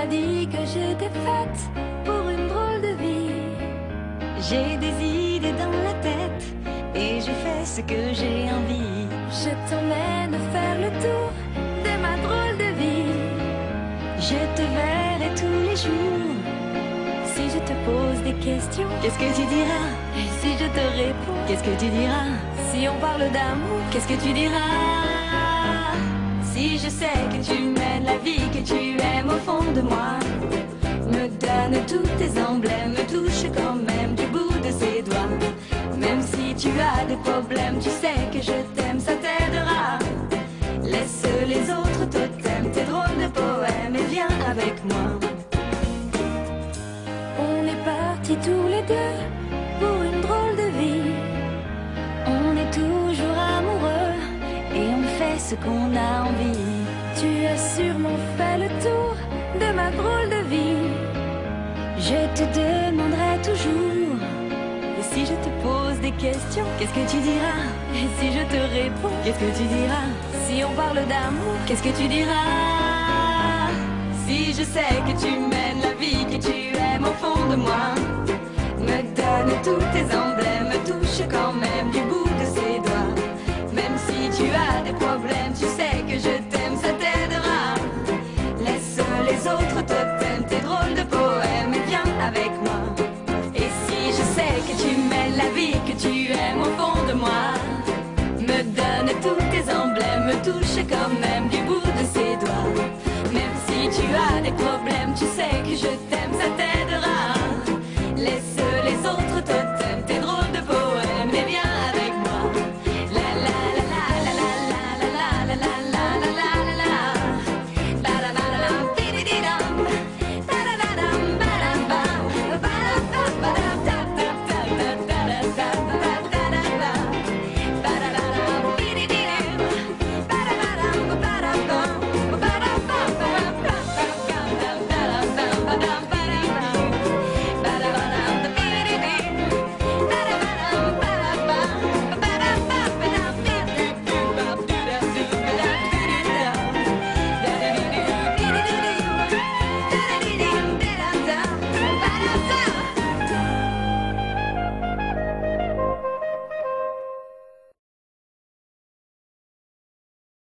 m'as dit que j'étais faite pour une drôle de vie. J'ai des idées dans la tête et je fais ce que j'ai envie. Je t'emmène faire le tour de ma drôle de vie. Je te verrai tous les jours. Si je te pose des questions, qu'est-ce que tu diras? Et si je te réponds, qu'est-ce que tu diras? Si on parle d'amour, qu'est-ce que tu diras? Si je sais que tu mènes la vie que tu aimes au fond de moi, me donne tous tes emblèmes, me touche quand même du bout de ses doigts. Même si tu as des problèmes, tu sais que je t'aime, ça t'aidera. Laisse les autres totems, tes drôles de poèmes et viens avec moi. On est partis tous les deux pour une drôle de vie. On est toujours amoureux et on fait ce qu'on a envie. Tu as sûrement fait le tour de ma drôle de vie. Je te demanderai toujours. Et si je te pose des questions, qu'est-ce que tu diras? Et si je te réponds, qu'est-ce que tu diras? Si on parle d'amour, qu'est-ce que tu diras? Si je sais que tu mènes la vie que tu aimes au fond de moi, me donne tous tes emblèmes, me touche quand même du bout de ses doigts. Même si tu as des problèmes, tu sais que je t'aime, ça t'aidera. Laisse les autres totems, tes drôles de poèmes et viens avec moi. Et si je sais que tu mènes la vie que tu aimes au fond de moi, me donne tous tes emblèmes, me touche quand même du bout de ses doigts. Même si tu as des problèmes, tu sais que je t'aime.